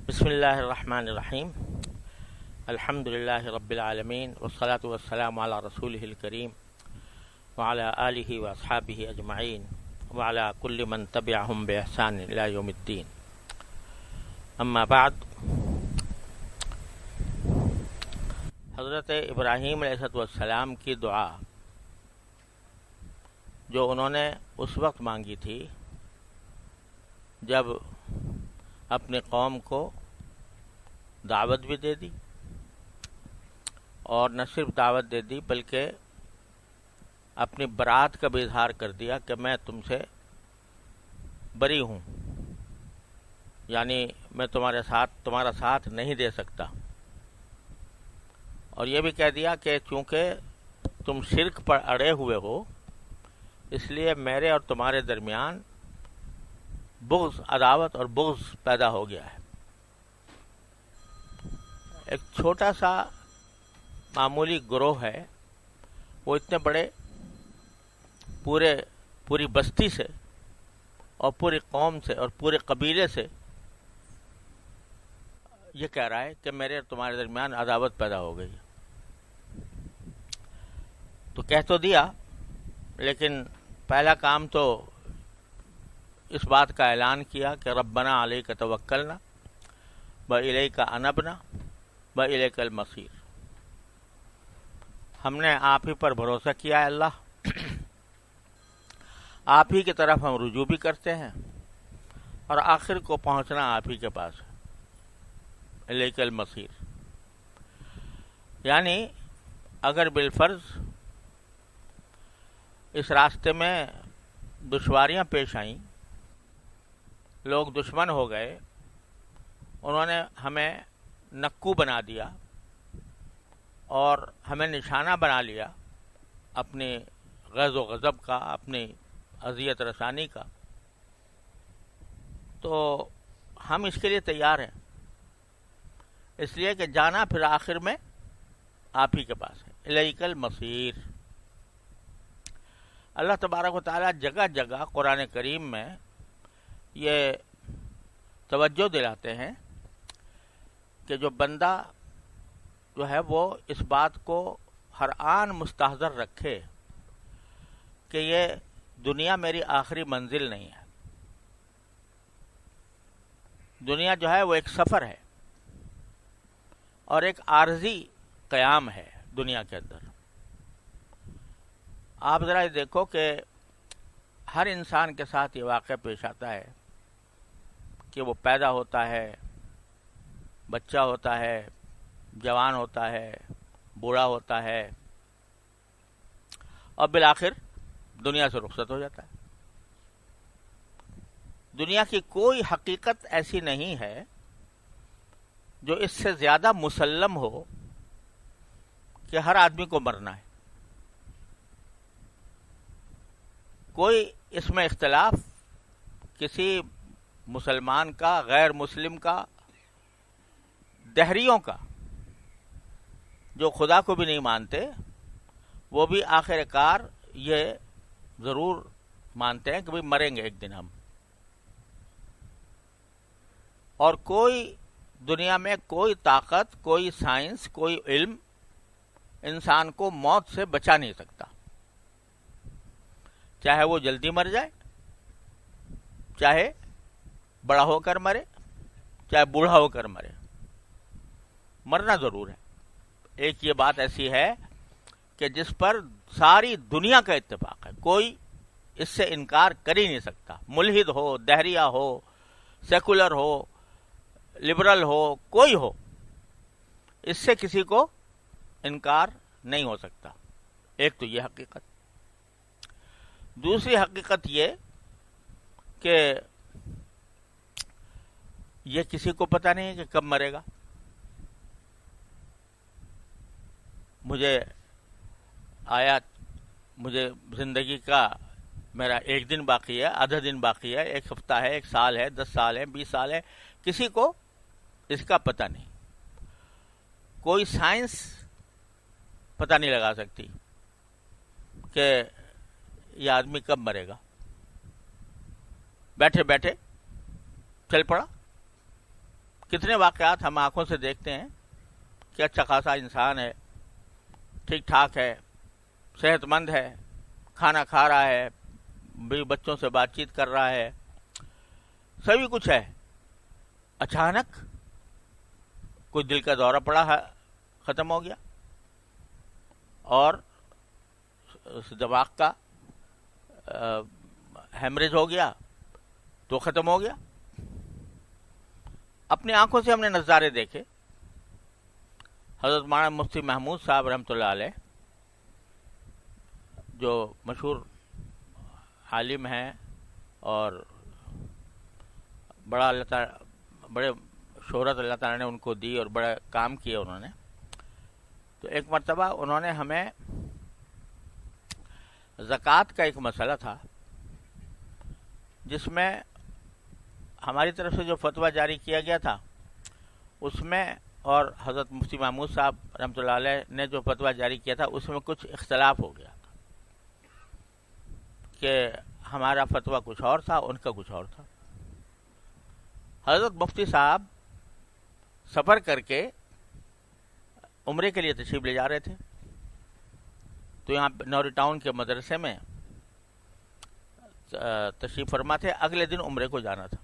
بسم اللہ الرحمن الرحیم الحمد للہ رب العالمین والصلاة والسلام علی رسولہ الکریم وعلی آلہ واصحابہ اجمعین وعلی کل من تبعہم بإحسان الی یوم الدین. اما بعد، حضرت ابراہیم علیہ السلام کی دعا جو انہوں نے اس وقت مانگی تھی جب اپنی قوم کو دعوت بھی دے دی، اور نہ صرف دعوت دے دی بلکہ اپنی برات کا بھی اظہار کر دیا کہ میں تم سے بری ہوں، یعنی میں تمہارا ساتھ نہیں دے سکتا. اور یہ بھی کہہ دیا کہ چونکہ تم شرک پر اڑے ہوئے ہو، اس لیے میرے اور تمہارے درمیان بغض، عداوت اور بغض پیدا ہو گیا ہے. ایک چھوٹا سا معمولی گروہ ہے، وہ اتنے بڑے پوری بستی سے اور پوری قوم سے اور پورے قبیلے سے یہ کہہ رہا ہے کہ میرے اور تمہارے درمیان عداوت پیدا ہو گئی. تو کہہ تو دیا، لیکن پہلا کام تو اس بات کا اعلان کیا کہ ربنا علیک توکلنا والیک انبنا والیک المصیر. ہم نے آپ ہی پر بھروسہ کیا ہے اللہ، آپ ہی کی طرف ہم رجوع بھی کرتے ہیں، اور آخر کو پہنچنا آپ ہی کے پاس ہے. الیک المصیر، یعنی اگر بالفرض اس راستے میں دشواریاں پیش آئیں، لوگ دشمن ہو گئے، انہوں نے ہمیں نکو بنا دیا اور ہمیں نشانہ بنا لیا اپنی غیظ و غضب کا، اپنی اذیت رسانی کا، تو ہم اس کے لیے تیار ہیں، اس لیے کہ جانا پھر آخر میں آپ ہی کے پاس ہے. الیک المصیر. اللہ تبارک و تعالیٰ جگہ جگہ قرآن کریم میں یہ توجہ دلاتے ہیں کہ جو بندہ جو ہے وہ اس بات کو ہر آن مستحضر رکھے کہ یہ دنیا میری آخری منزل نہیں ہے. دنیا جو ہے وہ ایک سفر ہے اور ایک عارضی قیام ہے دنیا کے اندر. آپ ذرا یہ دیکھو کہ ہر انسان کے ساتھ یہ واقعہ پیش آتا ہے کہ وہ پیدا ہوتا ہے، بچہ ہوتا ہے، جوان ہوتا ہے، بوڑھا ہوتا ہے، اور بالآخر دنیا سے رخصت ہو جاتا ہے. دنیا کی کوئی حقیقت ایسی نہیں ہے جو اس سے زیادہ مسلم ہو کہ ہر آدمی کو مرنا ہے. کوئی اس میں اختلاف کسی مسلمان کا، غیر مسلم کا، دہریوں کا، جو خدا کو بھی نہیں مانتے، وہ بھی آخر کار یہ ضرور مانتے ہیں کہ بھئی مریں گے ایک دن ہم. اور کوئی دنیا میں کوئی طاقت، کوئی سائنس، کوئی علم انسان کو موت سے بچا نہیں سکتا، چاہے وہ جلدی مر جائے، چاہے بڑا ہو کر مرے، چاہے بوڑھا ہو کر مرے، مرنا ضرور ہے. ایک یہ بات ایسی ہے کہ جس پر ساری دنیا کا اتفاق ہے، کوئی اس سے انکار کر ہی نہیں سکتا. ملحد ہو، دہریہ ہو، سیکولر ہو، لبرل ہو، کوئی ہو، اس سے کسی کو انکار نہیں ہو سکتا. ایک تو یہ حقیقت. دوسری حقیقت یہ کہ یہ کسی کو پتہ نہیں ہے کہ کب مرے گا. مجھے زندگی کا میرا ایک دن باقی ہے، آدھا دن باقی ہے، ایک ہفتہ ہے، ایک سال ہے، 10 سال ہے، 20 سال ہے، کسی کو اس کا پتہ نہیں. کوئی سائنس پتہ نہیں لگا سکتی کہ یہ آدمی کب مرے گا. بیٹھے بیٹھے چل پڑا، کتنے واقعات ہم آنکھوں سے دیکھتے ہیں کہ اچھا خاصا انسان ہے، ٹھیک ٹھاک ہے، صحت مند ہے، کھانا کھا رہا ہے، بھی بچوں سے بات چیت کر رہا ہے، سبھی کچھ ہے، اچانک کوئی دل کا دورہ پڑا ہے، ختم ہو گیا، اور دماغ کا ہیمریج ہو گیا تو ختم ہو گیا۔ اپنی آنکھوں سے ہم نے نظارے دیکھے۔ حضرت مولانا مفتی محمود صاحب رحمۃ اللہ علیہ، جو مشہور عالم ہیں اور بڑا اللہ تعالیٰ، بڑے شہرت اللہ تعالیٰ نے ان کو دی اور بڑا کام کیا انہوں نے، تو ایک مرتبہ انہوں نے ہمیں زکوٰۃ کا ایک مسئلہ تھا جس میں ہماری طرف سے جو فتویٰ جاری کیا گیا تھا اس میں، اور حضرت مفتی محمود صاحب رحمۃ اللہ علیہ نے جو فتویٰ جاری کیا تھا اس میں کچھ اختلاف ہو گیا کہ ہمارا فتویٰ کچھ اور تھا، ان کا کچھ اور تھا۔ حضرت مفتی صاحب سفر کر کے عمرے کے لیے تشریف لے جا رہے تھے، تو یہاں نوری ٹاؤن کے مدرسے میں تشریف فرما تھے، اگلے دن عمرے کو جانا تھا،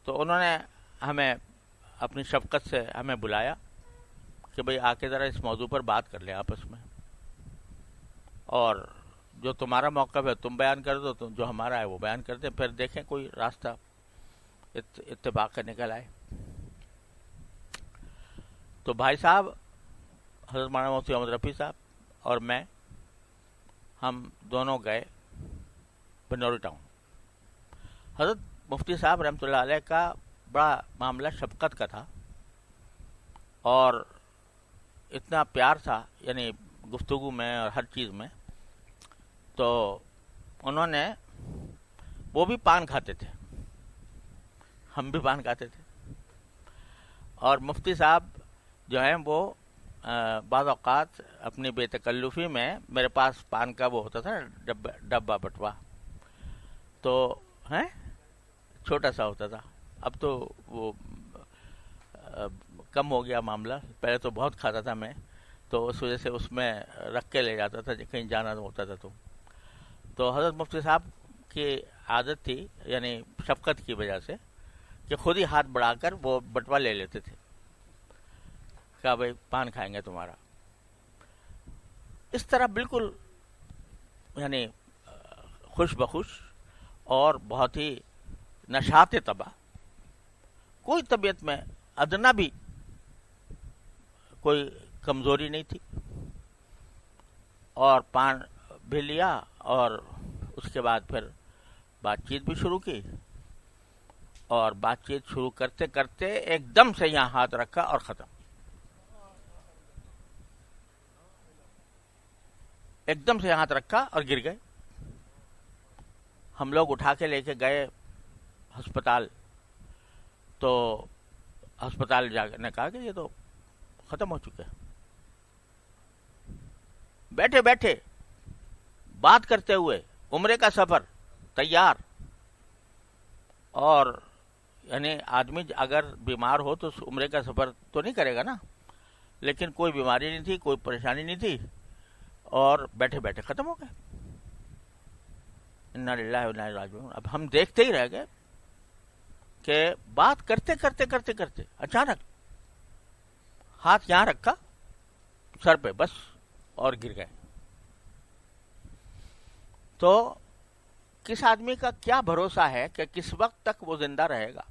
تو انہوں نے ہمیں اپنی شفقت سے ہمیں بلایا کہ بھئی آ کے ذرا اس موضوع پر بات کر لیں آپس میں، اور جو تمہارا موقف ہے تم بیان کر دو، جو ہمارا ہے وہ بیان کر دیں، پھر دیکھیں کوئی راستہ اتفاق کا نکل آئے۔ تو بھائی صاحب حضرت مولانا مفتی محمد رفیع صاحب اور میں، ہم دونوں گئے بنوری ٹاؤن۔ حضرت مفتی صاحب رحمۃ اللہ علیہ کا بڑا معاملہ شفقت کا تھا، اور اتنا پیار تھا یعنی گفتگو میں اور ہر چیز میں، تو انہوں نے، وہ بھی پان کھاتے تھے، ہم بھی پان کھاتے تھے، اور مفتی صاحب جو ہیں وہ بعض اوقات اپنی بے تکلفی میں، میرے پاس پان کا وہ ہوتا تھا ڈبہ بٹوا، تو ہیں چھوٹا سا ہوتا تھا، اب تو وہ کم ہو گیا معاملہ، پہلے تو بہت کھاتا تھا میں، تو اس وجہ سے اس میں رکھ کے لے جاتا تھا کہیں جانا ہوتا تھا تو حضرت مفتی صاحب کی عادت تھی یعنی شفقت کی وجہ سے کہ خود ہی ہاتھ بڑھا کر وہ بٹوا لے لیتے تھے، کہا بھائی پان کھائیں گے تمہارا، اس طرح بالکل یعنی خوش بخوش اور بہت ہی نشاط طبع، کوئی طبیعت میں ادنا بھی کوئی کمزوری نہیں تھی، اور پان بھی لیا، اور اس کے بعد پھر بات چیت بھی شروع کی، اور بات چیت شروع کرتے کرتے ایک دم سے یہاں ہاتھ رکھا اور ختم، ایک دم سے یہاں ہاتھ رکھا اور گر گئے۔ ہم لوگ اٹھا کے لے کے گئے ہسپتال، تو ہسپتال جا نے کہا کہ یہ تو ختم ہو چکے ہیں۔ بیٹھے بیٹھے بات کرتے ہوئے عمرے کا سفر تیار، اور یعنی آدمی اگر بیمار ہو تو عمرے کا سفر تو نہیں کرے گا نا، لیکن کوئی بیماری نہیں تھی، کوئی پریشانی نہیں تھی، اور بیٹھے بیٹھے ختم ہو گئے۔ انا للہ و انا الیہ راجعون۔ اب ہم دیکھتے ہی رہ گئے کہ بات کرتے کرتے کرتے کرتے اچانک ہاتھ یہاں رکھا سر پہ بس، اور گر گئے۔ تو کس آدمی کا کیا بھروسہ ہے کہ کس وقت تک وہ زندہ رہے گا؟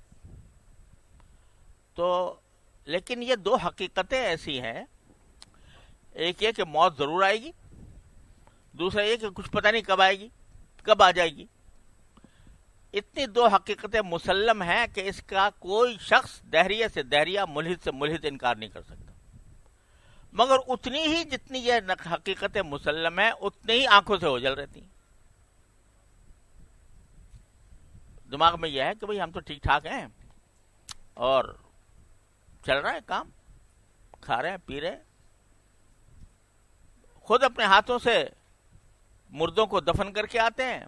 تو لیکن یہ دو حقیقتیں ایسی ہیں، ایک یہ کہ موت ضرور آئے گی، دوسرا یہ کہ کچھ پتہ نہیں کب آئے گی، کب آ جائے گی۔ اتنی دو حقیقتیں مسلم ہیں کہ اس کا کوئی شخص دہریہ سے دہریہ، ملحد سے ملحد انکار نہیں کر سکتا، مگر اتنی ہی جتنی یہ حقیقتیں مسلم ہیں اتنی ہی آنکھوں سے اوجھل رہتی ہیں۔ دماغ میں یہ ہے کہ بھئی ہم تو ٹھیک ٹھاک ہیں اور چل رہا ہے کام، کھا رہے ہیں پی رہے ہیں، خود اپنے ہاتھوں سے مردوں کو دفن کر کے آتے ہیں،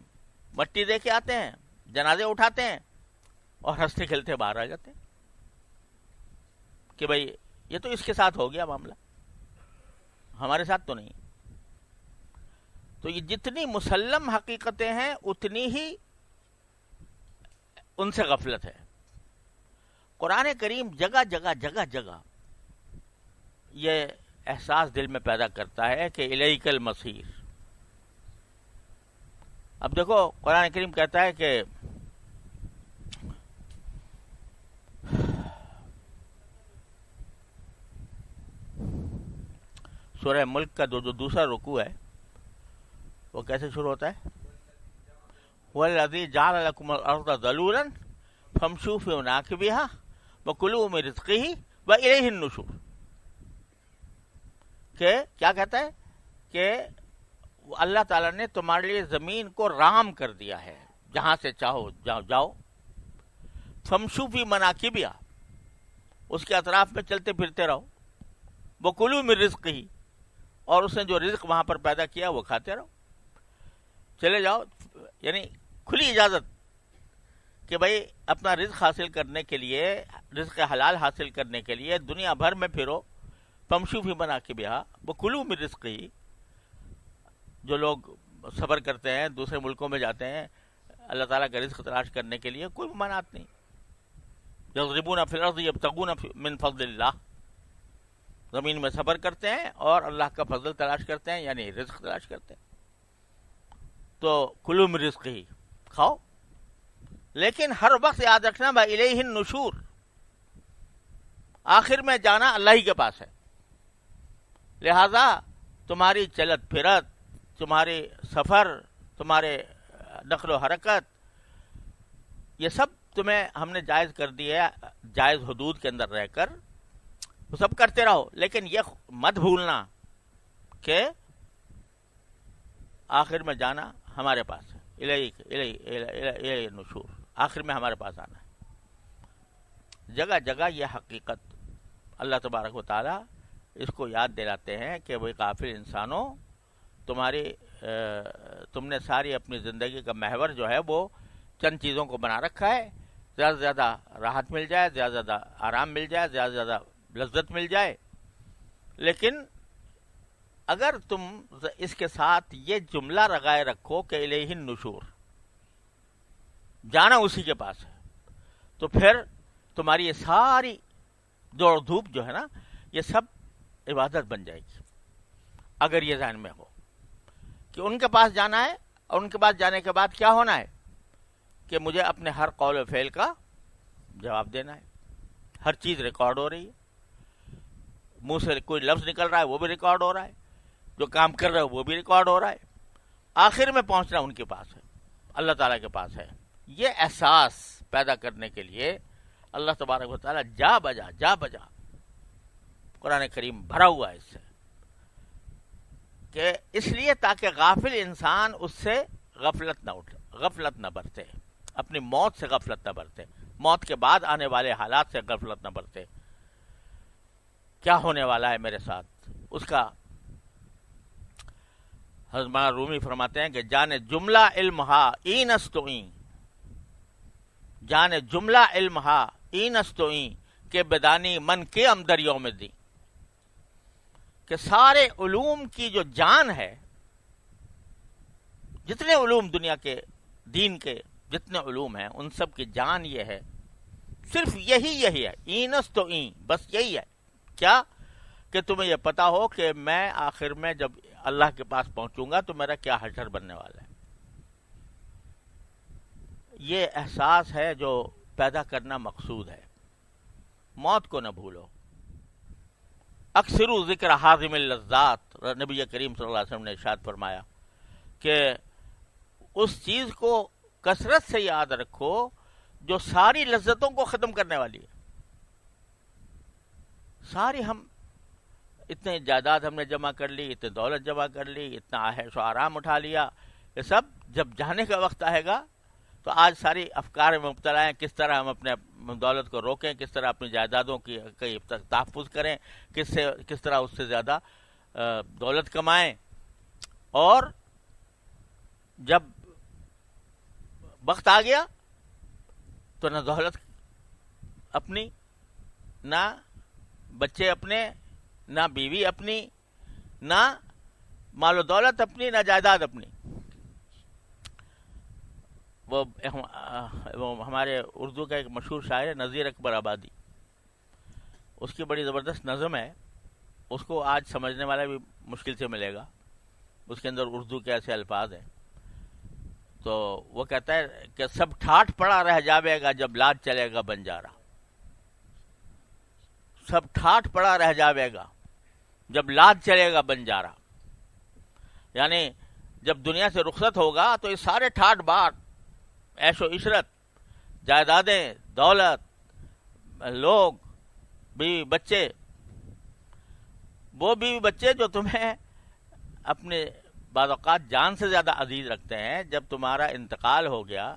مٹی دے کے آتے ہیں، جنازے اٹھاتے ہیں، اور ہنستے کھیلتے باہر آ جاتے ہیں کہ بھائی یہ تو اس کے ساتھ ہو گیا معاملہ، ہمارے ساتھ تو نہیں۔ تو یہ جتنی مسلم حقیقتیں ہیں اتنی ہی ان سے غفلت ہے۔ قرآن کریم جگہ جگہ جگہ جگہ یہ احساس دل میں پیدا کرتا ہے کہ الیک المصیر۔ اب دیکھو قرآن کریم کہتا ہے کہ سورہ ملک کا جو دوسرا رکوع ہے وہ کیسے شروع ہوتا ہے؟ وَالَّذِي جَعَلَ لَكُمُ الْأَرْضَ ذَلُولًا فَامْشُوا فِي مَنَاكِبِهَا وَكُلُوا مِن رِزْقِهِ وَإِلَيْهِ النُّشُورُ۔ کہ کیا کہتا ہے کہ اللہ تعالیٰ نے تمہارے لیے زمین کو رام کر دیا ہے، جہاں سے چاہو جاؤ۔ فَامْشُوا فِي مَنَاكِبِهَا، اس کے اطراف میں چلتے پھرتے رہو۔ وَكُلُوا مِن رِزْقِهِ، اور اس نے جو رزق وہاں پر پیدا کیا وہ کھاتے رہو، چلے جاؤ۔ یعنی کھلی اجازت کہ بھائی اپنا رزق حاصل کرنے کے لیے، رزق حلال حاصل کرنے کے لیے دنیا بھر میں پھرو۔ فَامْشُوا فِي مَنَاكِبِهَا وَكُلُوا مِن رِزْقِهِ۔ جو لوگ سفر کرتے ہیں، دوسرے ملکوں میں جاتے ہیں اللہ تعالیٰ کا رزق تلاش کرنے کے لیے، کوئی ممانعت نہیں۔ یضربون فی الارض یبتغون من فضل اللہ، زمین میں سفر کرتے ہیں اور اللہ کا فضل تلاش کرتے ہیں، یعنی رزق تلاش کرتے ہیں۔ تو کلوا من رزقہ، کھاؤ، لیکن ہر وقت یاد رکھنا وإلیہ النشور، آخر میں جانا اللہ ہی کے پاس ہے۔ لہذا تمہاری چلت پھرت، تمہاری سفر، تمہارے نقل و حرکت، یہ سب تمہیں ہم نے جائز کر دی ہے، جائز حدود کے اندر رہ کر وہ سب کرتے رہو، لیکن یہ مت بھولنا کہ آخر میں جانا ہمارے پاس ہے۔ الیہ النشور، آخر میں ہمارے پاس آنا ہے۔ جگہ جگہ یہ حقیقت اللہ تبارک و تعالی اس کو یاد دلاتے ہیں کہ وہ غافل انسانوں، تم نے ساری اپنی زندگی کا محور جو ہے وہ چند چیزوں کو بنا رکھا ہے، زیادہ سے زیادہ راحت مل جائے، زیادہ سے زیادہ آرام مل جائے، زیادہ سے زیادہ لذت مل جائے، لیکن اگر تم اس کے ساتھ یہ جملہ لگائے رکھو کہ الیہ النشور، جانا اسی کے پاس ہے، تو پھر تمہاری یہ ساری دوڑ دھوپ جو ہے نا، یہ سب عبادت بن جائے گی، اگر یہ ذہن میں ہو کہ ان کے پاس جانا ہے، اور ان کے پاس جانے کے بعد کیا ہونا ہے کہ مجھے اپنے ہر قول و فعل کا جواب دینا ہے، ہر چیز ریکارڈ ہو رہی ہے، منہ سے کوئی لفظ نکل رہا ہے وہ بھی ریکارڈ ہو رہا ہے، جو کام کر رہا ہے وہ بھی ریکارڈ ہو رہا ہے، آخر میں پہنچنا ان کے پاس ہے، اللہ تعالیٰ کے پاس ہے۔ یہ احساس پیدا کرنے کے لیے اللہ تبارک و تعالیٰ جا بجا قرآن کریم بھرا ہوا ہے اس سے، کہ اس لیے تاکہ غافل انسان اس سے غفلت نہ برتے، اپنی موت سے غفلت نہ برتے، موت کے بعد آنے والے حالات سے غفلت نہ برتے، کیا ہونے والا ہے میرے ساتھ اس کا۔ حضرت مولانا رومی فرماتے ہیں کہ جانے جملہ علم ہا این استوئیں، جانے جملہ علم ہا این استوئیں کہ بدانی من کے اندر یوم دی، کہ سارے علوم کی جو جان ہے، جتنے علوم دنیا کے دین کے جتنے علوم ہیں ان سب کی جان یہ ہے، صرف یہی ہے، اینس تو این، بس یہی ہے، کیا کہ تمہیں یہ پتا ہو کہ میں آخر میں جب اللہ کے پاس پہنچوں گا تو میرا کیا حشر بننے والا ہے۔ یہ احساس ہے جو پیدا کرنا مقصود ہے۔ موت کو نہ بھولو، اکثروا ذکر حازم اللذات، نبی کریم صلی اللہ علیہ وسلم نے ارشاد فرمایا کہ اس چیز کو کثرت سے یاد رکھو جو ساری لذتوں کو ختم کرنے والی ہے۔ ساری ہم اتنے جائیداد ہم نے جمع کر لی، اتنے دولت جمع کر لی، اتنا عیش و آرام اٹھا لیا، یہ سب جب جانے کا وقت آئے گا تو آج ساری افکار میں مبتلا ہیں، کس طرح ہم اپنے دولت کو روکیں، کس طرح اپنی جائیدادوں کی تحفظ کریں، کس طرح اس سے زیادہ دولت کمائیں، اور جب وقت آ گیا تو نہ دولت اپنی، نہ بچے اپنے، نہ بیوی اپنی، نہ مال و دولت اپنی، نہ جائیداد اپنی. وہ ہمارے اردو کا ایک مشہور شاعر ہے نذیر اکبر آبادی، اس کی بڑی زبردست نظم ہے، اس کو آج سمجھنے والا بھی مشکل سے ملے گا. اس کے اندر اردو کے ایسے الفاظ ہیں. تو وہ کہتا ہے کہ سب ٹھاٹ پڑا رہ جاوے گا جب لاد چلے گا بنجارا. سب ٹھاٹ پڑا رہ جاوے گا جب لاد چلے گا بنجارا. یعنی جب دنیا سے رخصت ہوگا تو یہ سارے ٹھاٹ بات، عیش و عشرت، جائیدادیں، دولت، لوگ، بیوی بچے، وہ بیوی بچے جو تمہیں اپنے بعض اوقات جان سے زیادہ عزیز رکھتے ہیں، جب تمہارا انتقال ہو گیا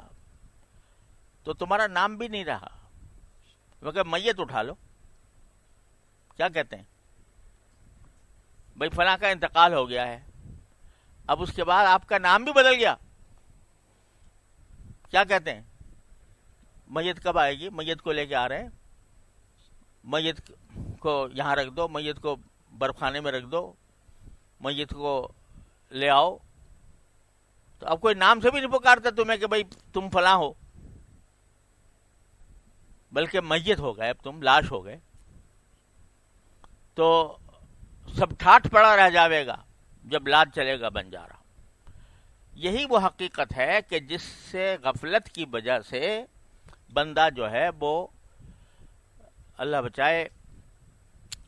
تو تمہارا نام بھی نہیں رہا. وہ کہ میت اٹھا لو، کیا کہتے ہیں بھائی فلاں کا انتقال ہو گیا ہے، اب اس کے بعد آپ کا نام بھی بدل گیا، کیا کہتے ہیں میت کب آئے گی؟ میت کو لے کے آ رہے ہیں، میت کو یہاں رکھ دو، میت کو برف خانے میں رکھ دو، میت کو لے آؤ. تو اب کوئی نام سے بھی نہیں پکارتا تمہیں کہ بھائی تم فلاں ہو، بلکہ میت ہو گئے، اب تم لاش ہو گئے. تو سب ٹھاٹ پڑا رہ جاوے گا جب لاد چلے گا بنجارا. یہی وہ حقیقت ہے کہ جس سے غفلت کی وجہ سے بندہ جو ہے وہ اللہ بچائے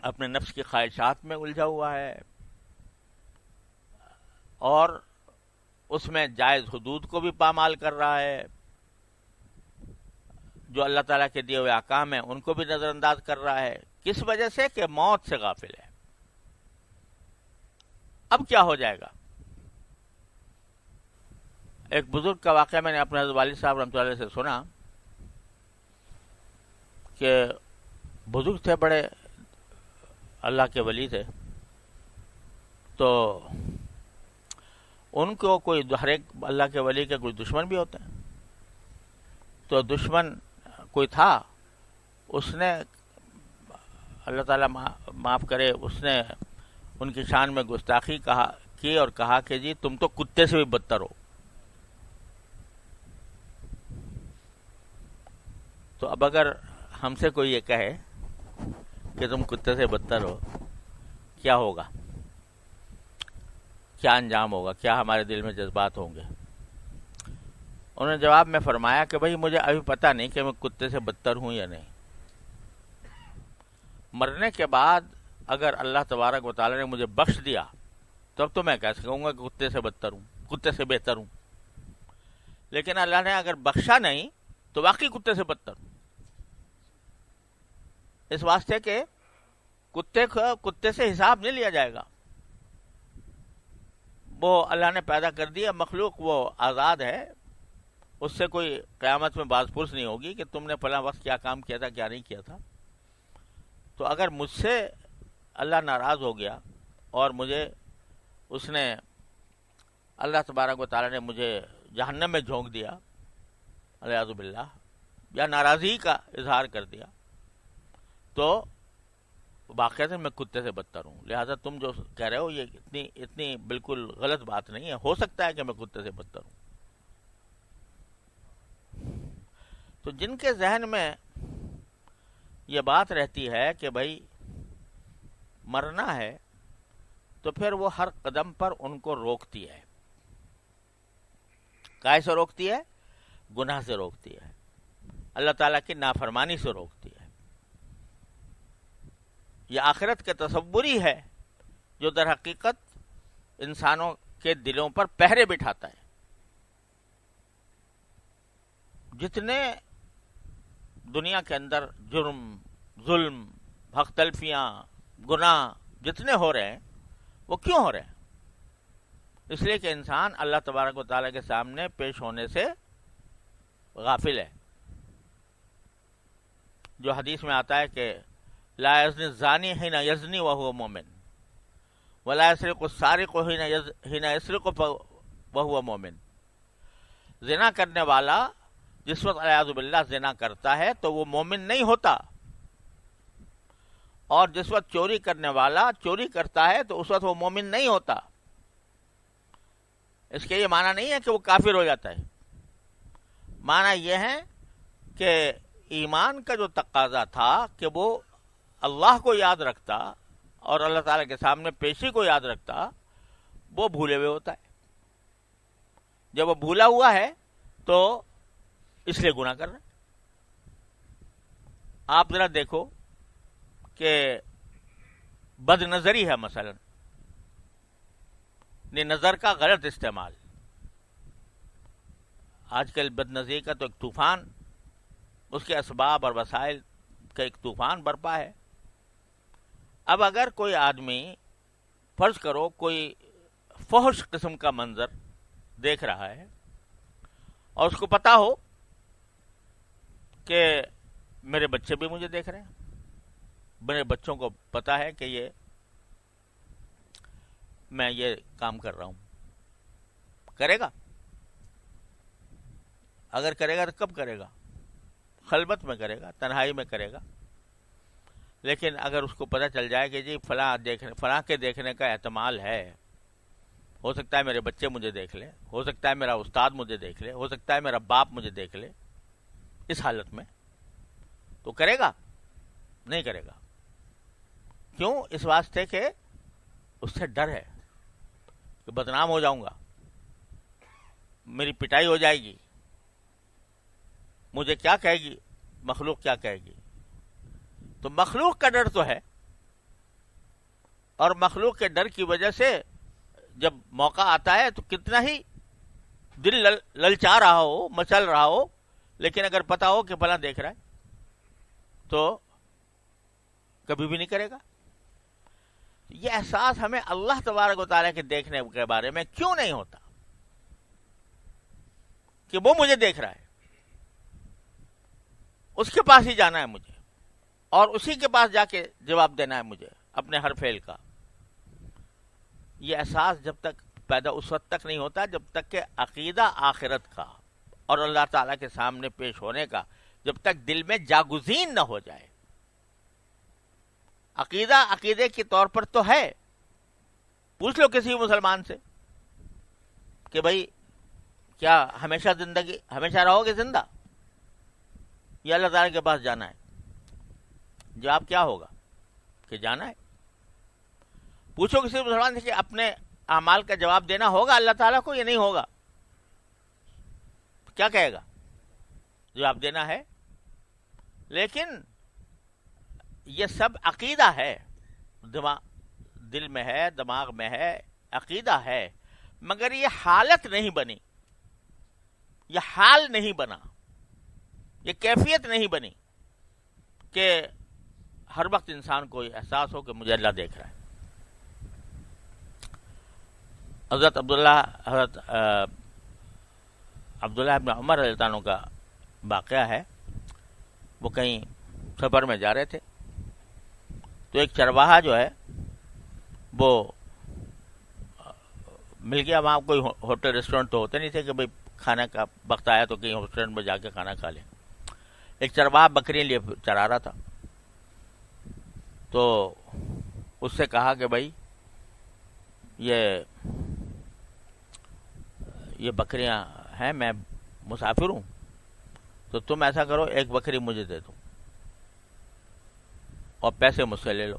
اپنے نفس کی خواہشات میں الجھا ہوا ہے، اور اس میں جائز حدود کو بھی پامال کر رہا ہے، جو اللہ تعالیٰ کے دیے ہوئے احکام ہیں ان کو بھی نظر انداز کر رہا ہے. کس وجہ سے؟ کہ موت سے غافل ہے. اب کیا ہو جائے گا؟ ایک بزرگ کا واقعہ میں نے اپنے حضرت والد صاحب رحمۃ اللہ علیہ سے سنا کہ بزرگ تھے، بڑے اللہ کے ولی تھے. تو ان کو کوئی ہر ایک اللہ کے ولی کے کوئی دشمن بھی ہوتے ہیں. تو دشمن کوئی تھا، اس نے اللہ تعالیٰ معاف کرے، اس نے ان کی شان میں گستاخی کی اور کہا کہ جی تم تو کتے سے بھی بدتر ہو. تو اب اگر ہم سے کوئی یہ کہے کہ تم کتے سے بدتر ہو، کیا ہوگا؟ کیا انجام ہوگا؟ کیا ہمارے دل میں جذبات ہوں گے؟ انہوں نے جواب میں فرمایا کہ بھائی مجھے ابھی پتہ نہیں کہ میں کتے سے بدتر ہوں یا نہیں. مرنے کے بعد اگر اللہ تبارک و تعالی نے مجھے بخش دیا تب تو میں کیسے کہوں گا کہ کتے سے بدتر ہوں، کتے سے بہتر ہوں. لیکن اللہ نے اگر بخشا نہیں تو واقعی کتے سے بدتر ہوں. اس واسطے کہ کتے سے حساب نہیں لیا جائے گا. وہ اللہ نے پیدا کر دیا مخلوق، وہ آزاد ہے، اس سے کوئی قیامت میں باز پرس نہیں ہوگی کہ تم نے فلاں وقت کیا کام کیا تھا، کیا نہیں کیا تھا. تو اگر مجھ سے اللہ ناراض ہو گیا اور مجھے اس نے اللہ تبارک و تعالی نے مجھے جہنم میں جھونک دیا والعیاذ باللہ، یا ناراضی کا اظہار کر دیا، تو واقعات میں کتے سے بدتر ہوں. لہذا تم جو کہہ رہے ہو یہ اتنی بالکل غلط بات نہیں ہے. ہو سکتا ہے کہ میں کتے سے بدتر ہوں. تو جن کے ذہن میں یہ بات رہتی ہے کہ بھائی مرنا ہے، تو پھر وہ ہر قدم پر ان کو روکتی ہے. کائے سے روکتی ہے؟ گناہ سے روکتی ہے، اللہ تعالیٰ کی نافرمانی سے روکتی ہے. یہ آخرت کے تصوری ہے جو در حقیقت انسانوں کے دلوں پر پہرے بٹھاتا ہے. جتنے دنیا کے اندر جرم، ظلم، حق تلفیاں، گناہ جتنے ہو رہے ہیں، وہ کیوں ہو رہے ہیں؟ اس لیے کہ انسان اللہ تبارک و تعالیٰ کے سامنے پیش ہونے سے غافل ہے. جو حدیث میں آتا ہے کہ لا یزنی الزانی حین یزنی وہو مومن ولا یسرق السارق حین یسرق وہو مومن. زنا کرنے والا جس وقت الیاذ باللہ زنا کرتا ہے تو وہ مومن نہیں ہوتا، اور جس وقت چوری کرنے والا چوری کرتا ہے تو اس وقت وہ مومن نہیں ہوتا۔ اس کے یہ معنی نہیں ہے کہ وہ کافر ہو جاتا ہے، معنی یہ ہے کہ ایمان کا جو تقاضا تھا کہ وہ اللہ کو یاد رکھتا اور اللہ تعالیٰ کے سامنے پیشی کو یاد رکھتا، وہ بھولے ہوئے ہوتا ہے۔ جب وہ بھولا ہوا ہے تو اس لیے گناہ کر رہا ہے۔ آپ ذرا دیکھو کہ بد نظری ہے مثلا، نظر کا غلط استعمال، آج کل بد نظری کا تو ایک طوفان، اس کے اسباب اور وسائل کا ایک طوفان برپا ہے۔ اب اگر کوئی آدمی فرض کرو کوئی فحش قسم کا منظر دیکھ رہا ہے اور اس کو پتا ہو کہ میرے بچے بھی مجھے دیکھ رہے ہیں، میرے بچوں کو پتا ہے کہ میں یہ کام کر رہا ہوں، کرے گا؟ اگر کرے گا تو کب کرے گا؟ خلوت میں کرے گا، تنہائی میں کرے گا۔ لیکن اگر اس کو پتہ چل جائے کہ جی فلاں کے دیکھنے کا احتمال ہے، ہو سکتا ہے میرے بچے مجھے دیکھ لیں، ہو سکتا ہے میرا استاد مجھے دیکھ لے، ہو سکتا ہے میرا باپ مجھے دیکھ لے، اس حالت میں تو کرے گا؟ نہیں کرے گا۔ کیوں؟ اس واسطے کہ اس سے ڈر ہے کہ بدنام ہو جاؤں گا، میری پٹائی ہو جائے گی، مجھے کیا کہے گی مخلوق، کیا کہے گی۔ تو مخلوق کا ڈر تو ہے، اور مخلوق کے ڈر کی وجہ سے جب موقع آتا ہے تو کتنا ہی دل للچا رہا ہو، مچل رہا ہو، لیکن اگر پتا ہو کہ فلاں دیکھ رہا ہے تو کبھی بھی نہیں کرے گا۔ یہ احساس ہمیں اللہ تبارک و تعالیٰ کے دیکھنے کے بارے میں کیوں نہیں ہوتا کہ وہ مجھے دیکھ رہا ہے، اس کے پاس ہی جانا ہے مجھے، اور اسی کے پاس جا کے جواب دینا ہے مجھے اپنے ہر فعل کا۔ یہ احساس جب تک پیدا اس وقت تک نہیں ہوتا جب تک کہ عقیدہ آخرت کا اور اللہ تعالیٰ کے سامنے پیش ہونے کا جب تک دل میں جاگزین نہ ہو جائے۔ عقیدہ عقیدے کے طور پر تو ہے، پوچھ لو کسی مسلمان سے کہ بھائی کیا ہمیشہ رہو گے زندہ، یا اللہ تعالیٰ کے پاس جانا ہے؟ جواب کیا ہوگا؟ کہ جانا ہے۔ پوچھو کسی مسلمان سے کہ اپنے اعمال کا جواب دینا ہوگا اللہ تعالیٰ کو یا نہیں ہوگا، کیا کہے گا؟ جواب دینا ہے۔ لیکن یہ سب عقیدہ ہے، دل میں ہے، دماغ میں ہے، عقیدہ ہے، مگر یہ حالت نہیں بنی، یہ حال نہیں بنا، یہ کیفیت نہیں بنی کہ ہر وقت انسان کو یہ احساس ہو کہ مجھے اللہ دیکھ رہا ہے۔ حضرت عبداللہ ابن عمر رضی اللہ عنہ کا واقعہ ہے، وہ کہیں سفر میں جا رہے تھے تو ایک چرواہا جو ہے وہ مل گیا وہاں، کوئی ہوٹل ریسٹورینٹ تو ہوتے نہیں تھے کہ بھئی کھانا کا وقت آیا تو کہیں ریسٹورینٹ میں جا کے کھانا کھا لیں۔ ایک چرواہا بکریاں لیے چرا رہا تھا، تو اس سے کہا کہ بھائی یہ بکریاں ہیں، میں مسافر ہوں، تو تم ایسا کرو ایک بکری مجھے دے دو اور پیسے مجھ سے لے لو،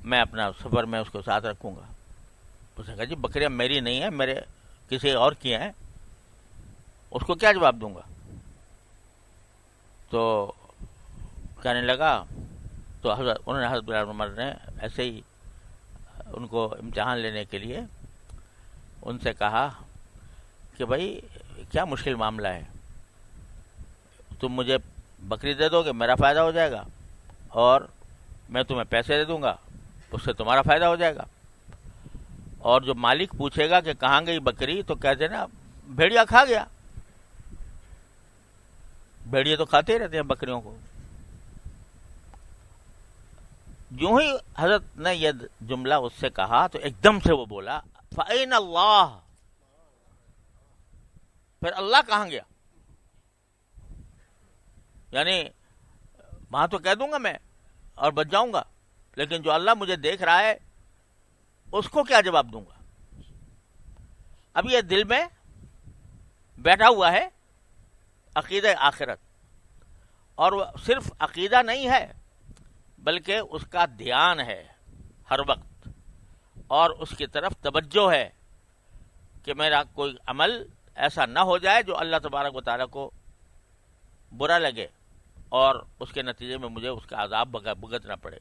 میں اپنا سفر میں اس کو ساتھ رکھوں گا۔ اس نے کہا جی بکریاں میری نہیں ہیں، میرے کسی اور کی ہیں، اس کو کیا جواب دوں گا؟ تو کہنے لگا، تو انہوں نے حضرت عمر نے ایسے ہی ان کو امتحان لینے کے لیے ان سے کہا کہ بھائی کیا مشکل معاملہ ہے، تم مجھے بکری دے دو گے میرا فائدہ ہو جائے گا، اور میں تمہیں پیسے دے دوں گا اس سے تمہارا فائدہ ہو جائے گا، اور جو مالک پوچھے گا کہ کہاں گئی بکری تو کہہ دینا بھیڑیا کھا گیا، بھیڑیے تو کھاتے ہی رہتے ہیں بکریوں کو۔ جو ہی حضرت نے یہ جملہ اس سے کہا تو ایک دم سے وہ بولا فَأَيْنَ اللَّهُ، پھر اللہ کہاں گیا؟ یعنی وہاں تو کہہ دوں گا میں اور بچ جاؤں گا، لیکن جو اللہ مجھے دیکھ رہا ہے اس کو کیا جواب دوں گا؟ اب یہ دل میں بیٹھا ہوا ہے عقیدہ آخرت، اور وہ صرف عقیدہ نہیں ہے بلکہ اس کا دھیان ہے ہر وقت، اور اس کی طرف توجہ ہے کہ میرا کوئی عمل ایسا نہ ہو جائے جو اللہ تبارک و تعالیٰ کو برا لگے اور اس کے نتیجے میں مجھے اس کا عذاب بھگتنا پڑے۔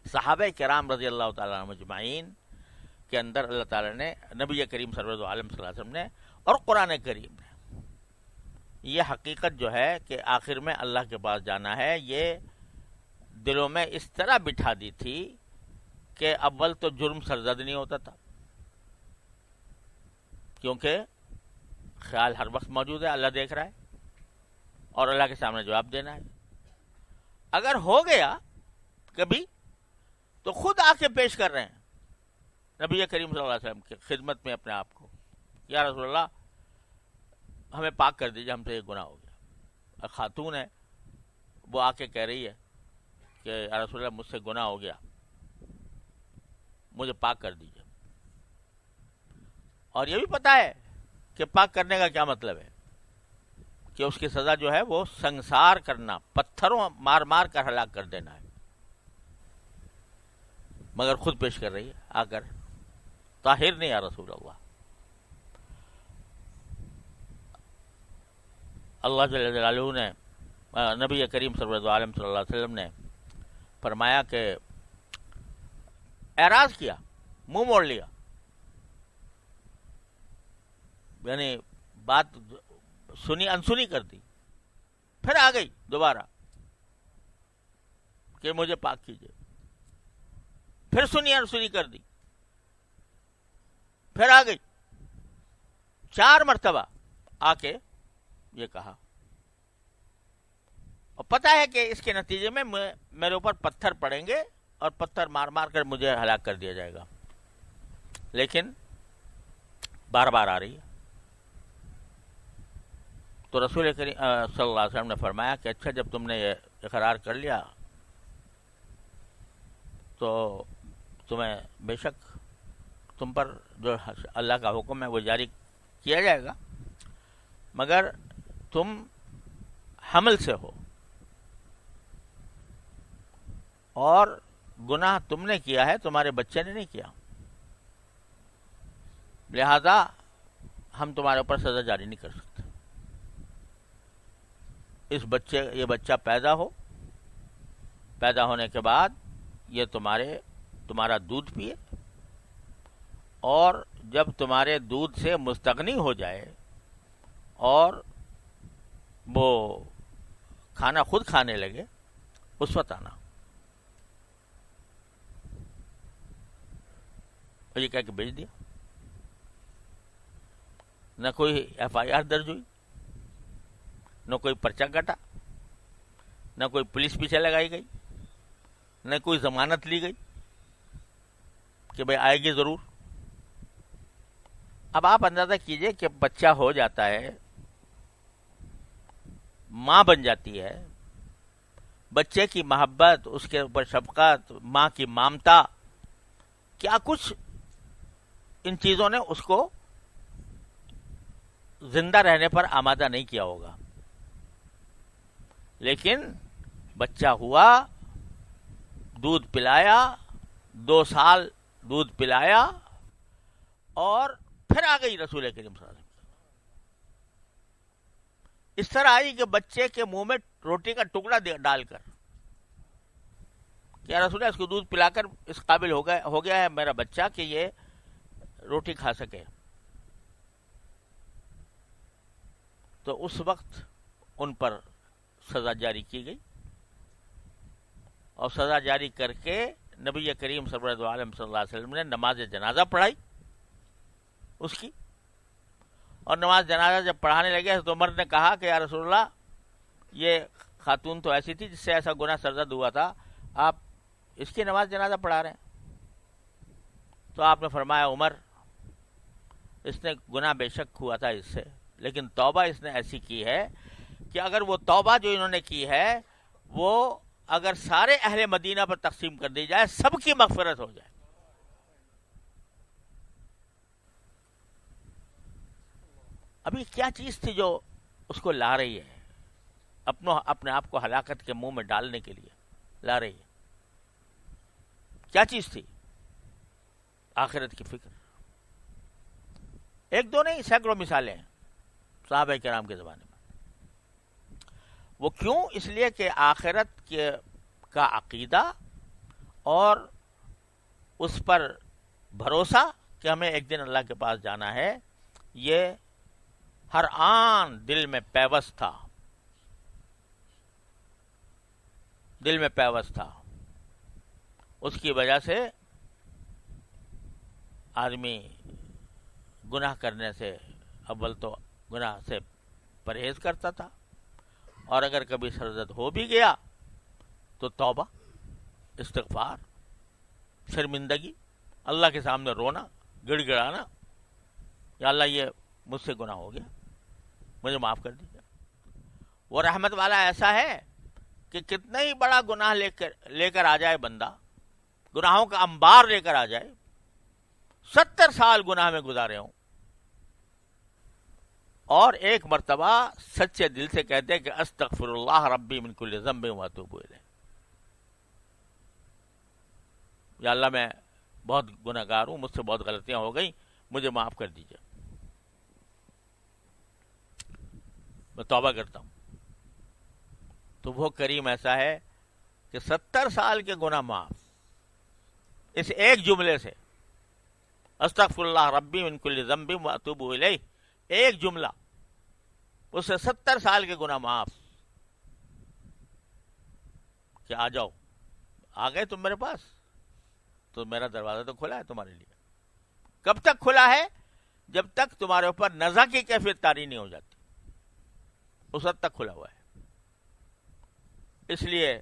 صحابہ کرام رضی اللہ تعالیٰ عنہم اجمعین کے اندر اللہ تعالیٰ نے نبی کریم صلی اللہ علیہ وسلم نے اور قرآن کریم نے یہ حقیقت جو ہے کہ آخر میں اللہ کے پاس جانا ہے، یہ دلوں میں اس طرح بٹھا دی تھی کہ اول تو جرم سرزد نہیں ہوتا تھا، کیونکہ خیال ہر وقت موجود ہے اللہ دیکھ رہا ہے اور اللہ کے سامنے جواب دینا ہے۔ اگر ہو گیا کبھی تو خود آ کے پیش کر رہے ہیں نبی کریم صلی اللہ علیہ وسلم کی خدمت میں اپنے آپ کو، یا رسول اللہ ہمیں پاک کر دیجیے، ہم سے یہ گناہ ہو گیا۔ خاتون ہے، وہ آ کے کہہ رہی ہے کہ یا رسول اللہ مجھ سے گناہ ہو گیا، مجھے پاک کر دیجیے، اور یہ بھی پتا ہے کہ پاک کرنے کا کیا مطلب ہے، کہ اس کی سزا جو ہے وہ سنسار کرنا، پتھروں مار مار کر ہلاک کر دینا ہے، مگر خود پیش کر رہی ہے آ کر طاہر نہیں یا رسول اللہ۔ اللہ جل جلالہ نے نبی کریم صلی اللہ علیہ وسلم نے فرمایا کہ اعراض کیا، منہ موڑ لیا، یعنی بات سنی انسنی کر دی، پھر آ گئی دوبارہ کہ مجھے پاک کیجیے، پھر سنی انسنی کر دی، پھر آ گئی، 4 مرتبہ آ کے یہ کہا، اور پتا ہے کہ اس کے نتیجے میں میرے اوپر پتھر پڑیں گے اور پتھر مار مار کر مجھے ہلاک کر دیا جائے گا، لیکن بار بار آ رہی ہے۔ تو رسول کریم صلی اللہ علیہ وسلم نے فرمایا کہ اچھا جب تم نے یہ اقرار کر لیا تو تمہیں بے شک تم پر جو اللہ کا حکم ہے وہ جاری کیا جائے گا، مگر تم حمل سے ہو اور گناہ تم نے کیا ہے، تمہارے بچے نے نہیں کیا، لہذا ہم تمہارے اوپر سزا جاری نہیں کر سکتے۔ یہ بچہ پیدا ہونے کے بعد یہ تمہارا دودھ پیے، اور جب تمہارے دودھ سے مستغنی ہو جائے اور وہ کھانا خود کھانے لگے اس وقت آنا۔ یہ کہہ کے بھیج دیا، نہ کوئی FIR درج ہوئی، نہ کوئی پرچہ کٹا، نہ کوئی پولیس پیچھے لگائی گئی، نہ کوئی ضمانت لی گئی کہ بھائی آئے گی ضرور۔ اب آپ اندازہ کیجئے کہ بچہ ہو جاتا ہے، ماں بن جاتی ہے، بچے کی محبت، اس کے اوپر شفقت، ماں کی مامتا، کیا کچھ ان چیزوں نے اس کو زندہ رہنے پر آمادہ نہیں کیا ہوگا، لیکن بچہ ہوا، دودھ پلایا، 2 سال دودھ پلایا، اور پھر آ گئی رسول کریم صلی اللہ علیہ وسلم۔ اس طرح آئی کہ بچے کے منہ میں روٹی کا ٹکڑا ڈال کر، کیا رسول اللہ اس کو دودھ پلا کر اس قابل ہو گیا ہے میرا بچہ کہ یہ روٹی کھا سکے؟ تو اس وقت ان پر سزا جاری کی گئی، اور سزا جاری کر کے نبی کریم صلی اللہ علیہ وسلم نے نماز جنازہ پڑھائی اس کی، اور نماز جنازہ جب پڑھانے لگے تو عمر نے کہا کہ یا رسول اللہ یہ خاتون تو ایسی تھی جس سے ایسا گناہ سرزد ہوا تھا، آپ اس کی نماز جنازہ پڑھا رہے ہیں؟ تو آپ نے فرمایا عمر اس نے گناہ بے شک ہوا تھا اس سے، لیکن توبہ اس نے ایسی کی ہے کہ اگر وہ توبہ جو انہوں نے کی ہے وہ اگر سارے اہل مدینہ پر تقسیم کر دی جائے سب کی مغفرت ہو جائے. ابھی کیا چیز تھی جو اس کو لا رہی ہے اپنے آپ کو ہلاکت کے منہ میں ڈالنے کے لیے لا رہی ہے؟ کیا چیز تھی؟ آخرت کی فکر. ایک دو نہیں، سینکڑوں مثالیں ہیں صحابہ کرام کے زمانے میں. وہ کیوں؟ اس لیے کہ آخرت کا عقیدہ اور اس پر بھروسہ کہ ہمیں ایک دن اللہ کے پاس جانا ہے، یہ ہر آن دل میں پیوست تھا، دل میں پیوست تھا. اس کی وجہ سے آدمی گناہ کرنے سے اول تو گناہ سے پرہیز کرتا تھا، اور اگر کبھی سرزد ہو بھی گیا تو توبہ، استغفار، شرمندگی، اللہ کے سامنے رونا، گڑ گڑانا، یا اللہ یہ مجھ سے گناہ ہو گیا، مجھے معاف کر دیجیے. وہ رحمت والا ایسا ہے کہ کتنا ہی بڑا گناہ لے کر آ جائے بندہ، گناہوں کا انبار لے کر آ جائے، 70 سال گناہ میں گزارے ہوں، اور ایک مرتبہ سچے دل سے کہتے کہ استغفر اللہ ربی من کل ذنب واتوب الیہ، یا اللہ میں بہت گناہگار ہوں، مجھ سے بہت غلطیاں ہو گئیں، مجھے معاف کر دیجیے، میں توبہ کرتا ہوں. تو وہ کریم ایسا ہے کہ 70 سال کے گناہ معاف اس ایک جملے سے، استغفر اللہ ربی من کل ذنب واتوب الیہ، ایک جملہ، اس سے 70 سال کے گناہ معاف. کہ آ جاؤ، آ گئے تم میرے پاس تو میرا دروازہ تو کھلا ہے تمہارے لیے. کب تک کھلا ہے؟ جب تک تمہارے اوپر نزا کی کیفیت طاری نہیں ہو جاتی، اس وقت تک کھلا ہوا ہے. اس لیے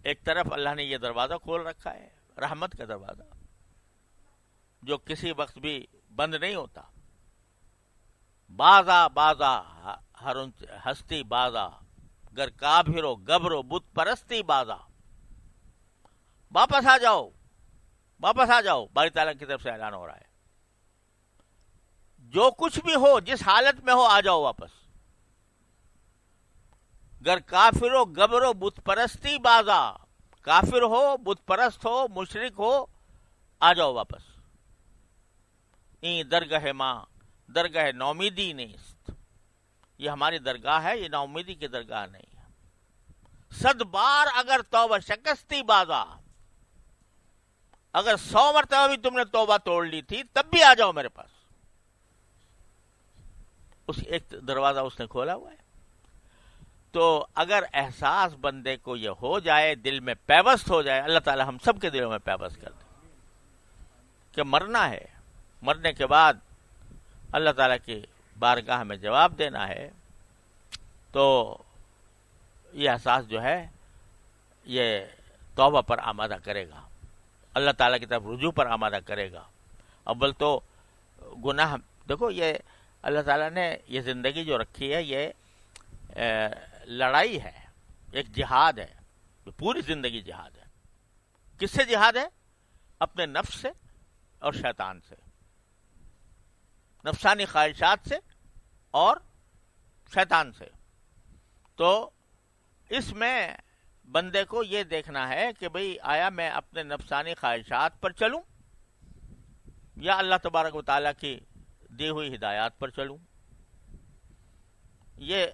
ایک طرف اللہ نے یہ دروازہ کھول رکھا ہے، رحمت کا دروازہ، جو کسی وقت بھی بند نہیں ہوتا. بازا بازا ہر ہستی بازا، گر کافرو گبرو بت پرستی بازا. واپس آ جاؤ، واپس آ جاؤ، باری تعالیٰ کی طرف سے اعلان ہو رہا ہے. جو کچھ بھی ہو، جس حالت میں ہو، آ جاؤ واپس. گر کافر ہو گبرو بت پرستی بازا، کافر ہو، بت پرست ہو، مشرک ہو، آ جاؤ واپس. این درگاہ ماں درگاہ نومیدی نیست، یہ ہماری درگاہ ہے، یہ نومیدی کی درگاہ نہیں ہے. 100 بار اگر توبہ شکستی بازا، اگر 100 مرتبہ بھی تم نے توبہ توڑ لی تھی تب بھی آ جاؤ میرے پاس. اس ایک دروازہ اس نے کھولا ہوا ہے. تو اگر احساس بندے کو یہ ہو جائے، دل میں پیوست ہو جائے، اللہ تعالی ہم سب کے دلوں میں پیوست کر دے کہ مرنا ہے، مرنے کے بعد اللہ تعالیٰ کی بارگاہ میں جواب دینا ہے، تو یہ احساس جو ہے یہ توبہ پر آمادہ کرے گا، اللہ تعالیٰ کی طرف رجوع پر آمادہ کرے گا. اول تو گناہ، دیکھو یہ اللہ تعالیٰ نے یہ زندگی جو رکھی ہے، یہ لڑائی ہے، ایک جہاد ہے، پوری زندگی جہاد ہے. کس سے جہاد ہے؟ اپنے نفس سے اور شیطان سے، نفسانی خواہشات سے اور شیطان سے. تو اس میں بندے کو یہ دیکھنا ہے کہ بھئی آیا میں اپنے نفسانی خواہشات پر چلوں یا اللہ تبارک و تعالیٰ کی دی ہوئی ہدایات پر چلوں. یہ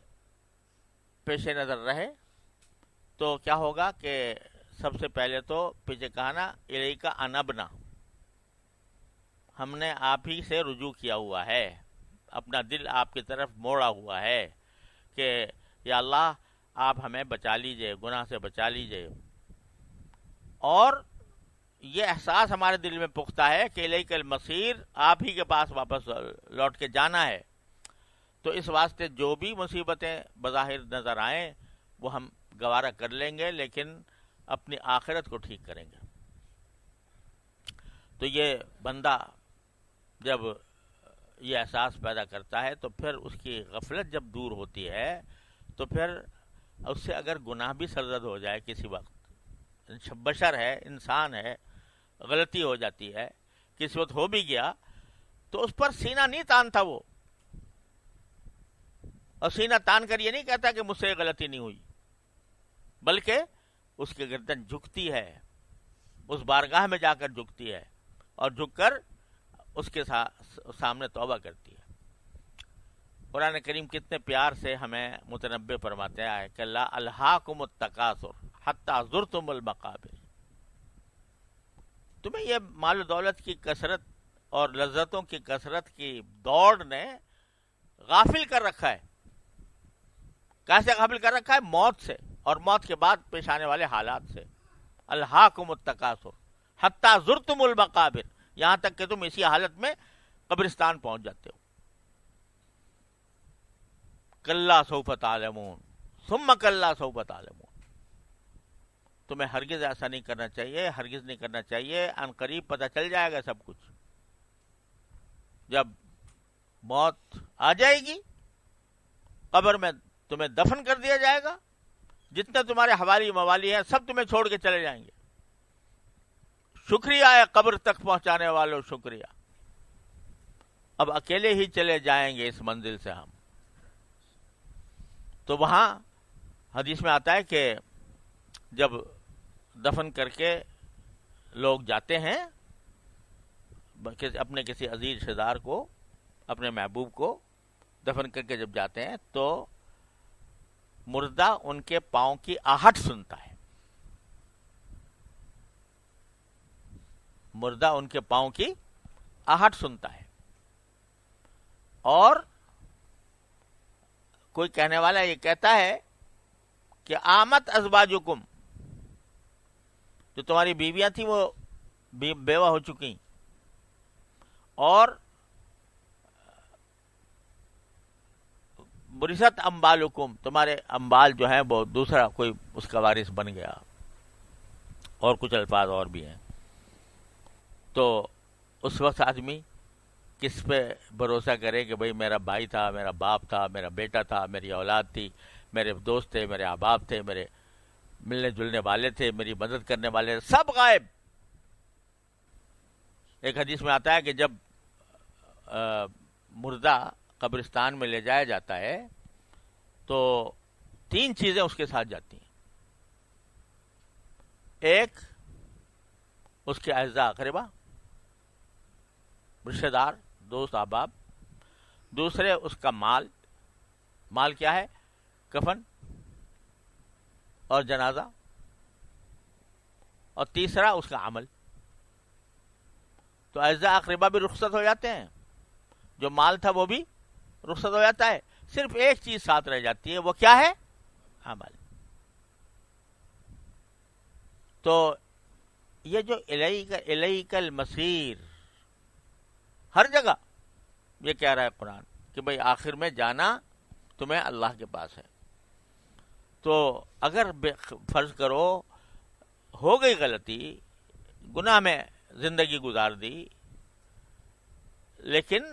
پیش نظر رہے تو کیا ہوگا کہ سب سے پہلے تو پیچھے کہنا الیکا انبنا، ہم نے آپ ہی سے رجوع کیا ہوا ہے، اپنا دل آپ کی طرف موڑا ہوا ہے کہ یا اللہ آپ ہمیں بچا لیجئے، گناہ سے بچا لیجئے. اور یہ احساس ہمارے دل میں پختہ ہے کہ الیک المصیر، آپ ہی کے پاس واپس لوٹ کے جانا ہے. تو اس واسطے جو بھی مصیبتیں بظاہر نظر آئیں وہ ہم گوارا کر لیں گے، لیکن اپنی آخرت کو ٹھیک کریں گے. تو یہ بندہ جب یہ احساس پیدا کرتا ہے تو پھر اس کی غفلت جب دور ہوتی ہے تو پھر اس سے اگر گناہ بھی سرزد ہو جائے کسی وقت، بشر ہے، انسان ہے، غلطی ہو جاتی ہے، کسی وقت ہو بھی گیا تو اس پر سینہ نہیں تانتا وہ، اور سینہ تان کر یہ نہیں کہتا کہ مجھ سے غلطی نہیں ہوئی، بلکہ اس کی گردن جھکتی ہے، اس بارگاہ میں جا کر جھکتی ہے اور جھک کر اس کے سامنے توبہ کرتی ہے۔ قرآن کریم کتنے پیار سے ہمیں متنبع فرماتے ہیں کہ لا الہاکم التکاثر حتی زرتم المقابر، تمہیں یہ مال و دولت کی کثرت اور لذتوں کی کثرت کی دوڑ نے غافل کر رکھا ہے۔ کیسے غافل کر رکھا ہے؟ موت سے، اور موت کے بعد پیش آنے والے حالات سے۔ الہاکم التکاثر حتی زرتم المقابر، یہاں تک کہ تم اسی حالت میں قبرستان پہنچ جاتے ہو۔ کلا سوف تعلمون ثم کلا سوف تعلمون، تمہیں ہرگز ایسا نہیں کرنا چاہیے، ہرگز نہیں کرنا چاہیے، ان قریب پتہ چل جائے گا سب کچھ۔ جب موت آ جائے گی، قبر میں تمہیں دفن کر دیا جائے گا، جتنے تمہارے حوالی موالی ہیں سب تمہیں چھوڑ کے چلے جائیں گے۔ شکریہ ہے قبر تک پہنچانے والوں، شکریہ، اب اکیلے ہی چلے جائیں گے اس منزل سے ہم۔ تو وہاں حدیث میں آتا ہے کہ جب دفن کر کے لوگ جاتے ہیں اپنے کسی عزیز رشتہ دار کو، اپنے محبوب کو دفن کر کے جب جاتے ہیں تو مردہ ان کے پاؤں کی آہٹ سنتا ہے، مردہ ان کے پاؤں کی آہٹ سنتا ہے، اور کوئی کہنے والا یہ کہتا ہے کہ آمت ازواجکم، جو تمہاری بیویاں تھیں وہ بیوہ ہو چکی، اور برست امبالکم، تمہارے امبال جو ہیں وہ دوسرا کوئی اس کا وارث بن گیا، اور کچھ الفاظ اور بھی ہیں۔ تو اس وقت آدمی کس پہ بھروسہ کرے کہ بھئی میرا بھائی تھا، میرا باپ تھا، میرا بیٹا تھا، میری اولاد تھی، میرے دوست تھے، میرے احباب تھے، میرے ملنے جلنے والے تھے، میری مدد کرنے والے، سب غائب۔ ایک حدیث میں آتا ہے کہ جب مردہ قبرستان میں لے جایا جاتا ہے تو 3 چیزیں اس کے ساتھ جاتی ہیں۔ ایک، اس کے اعزاء اقربا، رشتہ دار، دوست، احباب۔ دوسرے، اس کا مال۔ مال کیا ہے؟ کفن اور جنازہ۔ اور تیسرا، اس کا عمل۔ تو اعزاء اقربا بھی رخصت ہو جاتے ہیں، جو مال تھا وہ بھی رخصت ہو جاتا ہے، صرف ایک چیز ساتھ رہ جاتی ہے، وہ کیا ہے؟ عمل۔ تو یہ جو الیک المصیر، ہر جگہ یہ کہہ رہا ہے قرآن کہ بھئی آخر میں جانا تمہیں اللہ کے پاس ہے۔ تو اگر فرض کرو ہو گئی غلطی، گناہ میں زندگی گزار دی، لیکن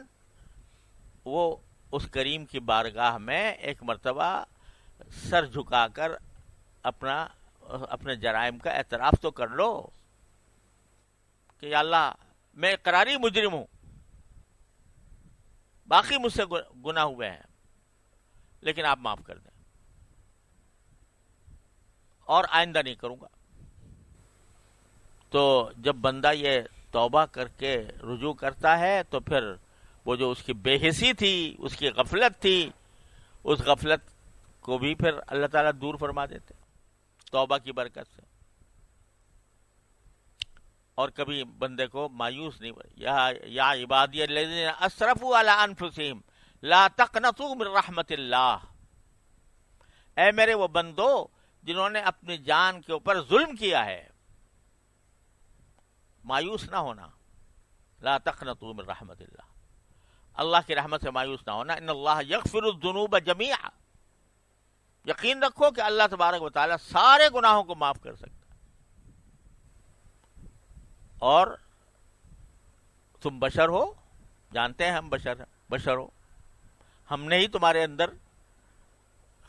وہ اس کریم کی بارگاہ میں ایک مرتبہ سر جھکا کر اپنے جرائم کا اعتراف تو کر لو کہ یا اللہ میں اقراری مجرم ہوں، باقی مجھ سے گناہ ہوئے ہیں، لیکن آپ معاف کر دیں اور آئندہ نہیں کروں گا۔ تو جب بندہ یہ توبہ کر کے رجوع کرتا ہے تو پھر وہ جو اس کی بے حسی تھی، اس کی غفلت تھی، اس غفلت کو بھی پھر اللہ تعالیٰ دور فرما دیتے توبہ کی برکت سے، اور کبھی بندے کو مایوس نہیں۔ یا عبادی الذین اسرفوا علی انفسہم لا تقنطوا من رحمت اللہ، اے میرے وہ بندو جنہوں نے اپنی جان کے اوپر ظلم کیا ہے، مایوس نہ ہونا۔ لا تقنطوا من رحمت اللہ، اللہ کی رحمت سے مایوس نہ ہونا۔ ان اللہ یغفر الذنوب جميعا، یقین رکھو کہ اللہ تبارک و تعالیٰ سارے گناہوں کو معاف کر سکتا ہے۔ اور تم بشر ہو، جانتے ہیں ہم بشر ہو، ہم نے ہی تمہارے اندر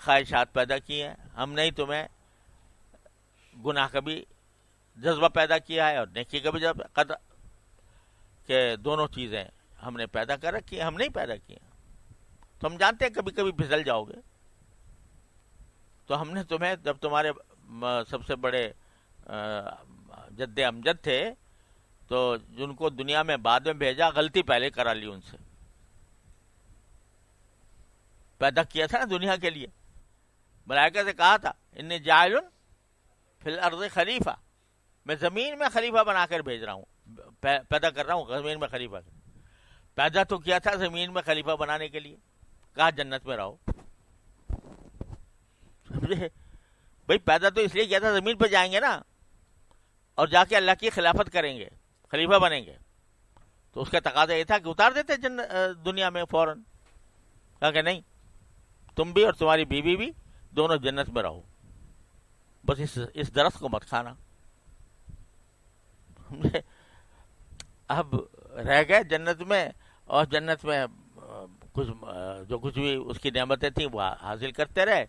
خواہشات پیدا کی ہیں، ہم نے ہی تمہیں گناہ کا بھی جذبہ پیدا کیا ہے اور نیکی کا بھی جذبہ، کہ دونوں چیزیں ہم نے پیدا کر رکھی ہیں، ہم نہیں پیدا کی ہیں. تو ہم جانتے ہیں کبھی کبھی پھسل جاؤ گے. تو ہم نے تمہیں جب تمہارے سب سے بڑے جد امجد تھے تو جن کو دنیا میں بعد میں بھیجا، غلطی پہلے کرا لی ان سے. پیدا کیا تھا نا دنیا کے لیے، ملائکہ سے کہا تھا انی جاعل فی الارض خلیفہ، میں زمین میں خلیفہ بنا کر بھیج رہا ہوں، پیدا کر رہا ہوں زمین میں خلیفہ. پیدا تو کیا تھا زمین میں خلیفہ بنانے کے لیے، کہا جنت میں رہو. سمجھے بھائی، پیدا تو اس لیے کیا تھا زمین پہ جائیں گے نا، اور جا کے اللہ کی خلافت کریں گے، خلیفہ بنیں گے. تو اس کا تقاضا یہ تھا کہ اتار دیتے دنیا میں فوراً. کہا کہ نہیں، تم بھی اور تمہاری بیوی بھی دونوں جنت میں رہو، بس اس درخت کو مت کھانا. اب رہ گئے جنت میں، اور جنت میں جو کچھ بھی اس کی نعمتیں تھیں وہ حاصل کرتے رہے.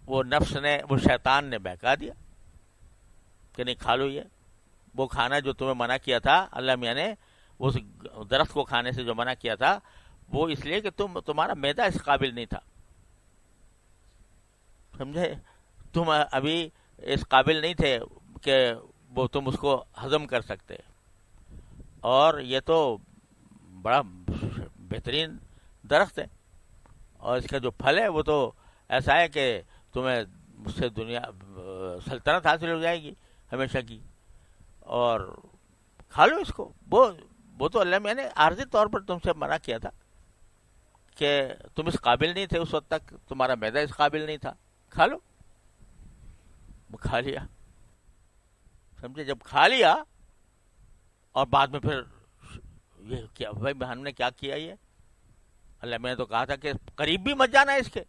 وہ نفس نے، وہ شیطان نے بہکا دیا کہ نہیں کھا لو یہ، وہ کھانا جو تمہیں منع کیا تھا اللہ میاں نے، اس درخت کو کھانے سے جو منع کیا تھا وہ اس لیے کہ تمہارا معدہ اس قابل نہیں تھا. سمجھے، تم ابھی اس قابل نہیں تھے کہ وہ تم اس کو ہضم کر سکتے. اور یہ تو بڑا بہترین درخت ہے، اور اس کا جو پھل ہے وہ تو ایسا ہے کہ تمہیں اس سے دنیا سلطنت حاصل ہو جائے گی ہمیشہ کی، اور کھا لو اس کو. وہ تو اللہ میں نے عارضی طور پر تم سے منع کیا تھا کہ تم اس قابل نہیں تھے، اس وقت تک تمہارا معدہ اس قابل نہیں تھا، کھا لو. وہ کھا لیا. سمجھے، جب کھا لیا اور بعد میں پھر یہ کیا بھائی ہم نے کیا کیا، یہ اللہ میں نے تو کہا تھا کہ قریب بھی مت جانا اس کے،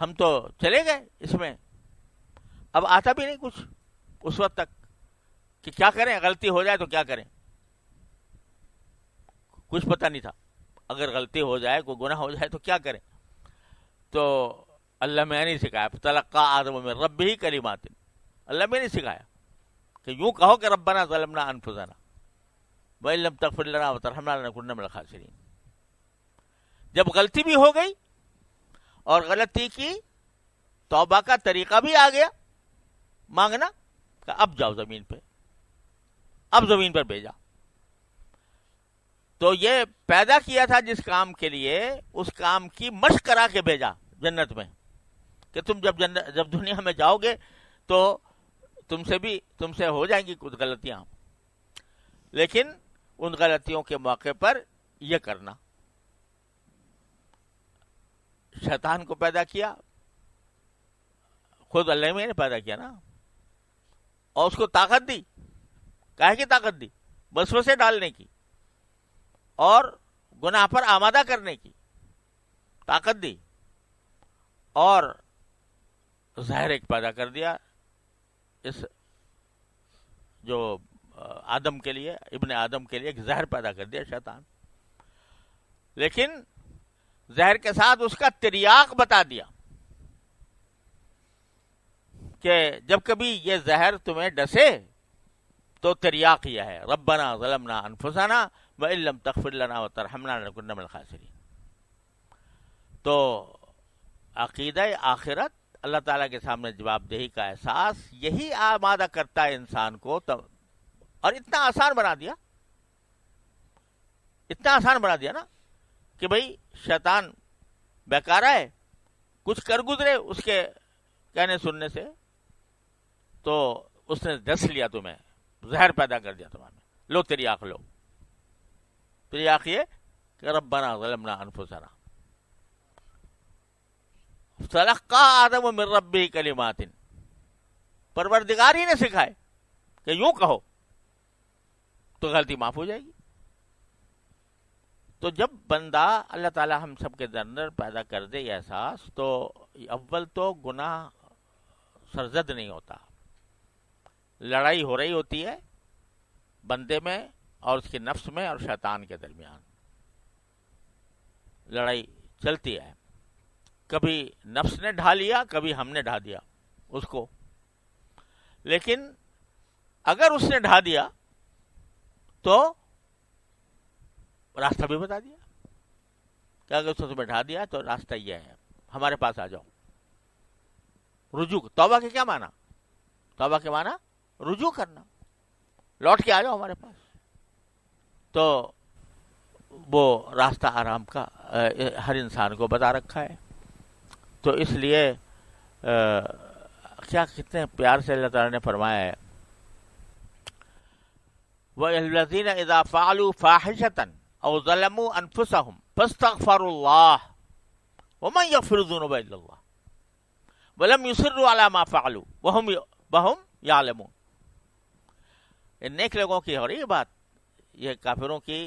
ہم تو چلے گئے اس میں. اب آتا بھی نہیں کچھ اس وقت تک کہ کیا کریں، غلطی ہو جائے تو کیا کریں، کچھ پتہ نہیں تھا. اگر غلطی ہو جائے، کوئی گناہ ہو جائے تو کیا کریں. تو اللہ میں نے سکھایا تلقى آدم من ربه کلمات، اللہ میں نے سکھایا کہ یوں کہو کہ ربنا ظلمنا انفسنا وان لم تغفر لنا وترحمنا لنكن من الخاسرین. جب غلطی بھی ہو گئی اور غلطی کی توبہ کا طریقہ بھی آ گیا مانگنا، کہ اب جاؤ زمین پہ، اب زمین پر بھیجا. تو یہ پیدا کیا تھا جس کام کے لیے، اس کام کی مشق کرا کے بھیجا جنت میں، کہ تم جب دنیا میں جاؤ گے تو تم سے ہو جائیں گی کچھ غلطیاں، لیکن ان غلطیوں کے موقع پر یہ کرنا. شیطان کو پیدا کیا خود اللہ میں نے پیدا کیا نا، اور اس کو طاقت دی. کاہے کی طاقت دی؟ وسوسے ڈالنے کی اور گناہ پر آمادہ کرنے کی طاقت دی. اور زہر ایک پیدا کر دیا اس جو آدم کے لیے، ابن آدم کے لیے ایک زہر پیدا کر دیا شیطان. لیکن زہر کے ساتھ اس کا تریاق بتا دیا کہ جب کبھی یہ زہر تمہیں ڈسے تو تریاق یہ ہے ربنا ظلمنا انفسنا وان لم تغفر لنا وترحمنا لنكن من الخاسرین. تو عقیدہ آخرت، اللہ تعالیٰ کے سامنے جواب دہی کا احساس، یہی آمادہ کرتا ہے انسان کو. اور اتنا آسان بنا دیا، اتنا آسان بنا دیا نا کہ بھئی شیطان بیکارہ ہے، کچھ کر گزرے اس کے کہنے سننے سے، تو اس نے ڈس لیا تمہیں، زہر پیدا کر دیا تمہارے. لو تریاق لو. تریاق یہ کہ ربنا ظلمنا انفسنا تلقى آدم من ربه کلمات، پروردگار ہی نے سکھائے کہ یوں کہو تو غلطی معاف ہو جائے گی. تو جب بندہ، اللہ تعالیٰ ہم سب کے اندر پیدا کر دے یہ احساس، تو اول تو گناہ سرزد نہیں ہوتا، لڑائی ہو رہی ہوتی ہے بندے میں اور اس کے نفس میں اور شیطان کے درمیان لڑائی چلتی ہے. کبھی نفس نے ڈھا لیا, کبھی ہم نے ڈھا دیا اس کو. لیکن اگر اس نے ڈھا دیا تو راستہ بھی بتا دیا کہ اگر اس نے تمہیں ڈھا دیا تو راستہ یہ ہے, ہمارے پاس آ جاؤ. رجوع. توبہ کے کیا معنی؟ توبہ کے معنی رجوع کرنا, لوٹ کے آ جاؤ ہمارے پاس. تو وہ راستہ آرام کا ہر انسان کو بتا رکھا ہے. تو اس لیے کیا کتنے پیار سے اللہ تعالیٰ نے فرمایا ہے, وَالَّذِينَ إِذَا فَعَلُوا فَاحِشَةً أَوْ ظَلَمُوا أَنفُسَهُمْ فَاسْتَغْفَرُوا اللَّهَ وَمَنْ يَغْفِرُ الذُّنُوبَ إِلَّا اللَّهُ وَلَمْ يُصِرُّوا عَلَى مَا فَعَلُوا وَهُمْ يَعْلَمُونَ. ان نیک لوگوں کی ہو رہی بات, یہ کافروں کی,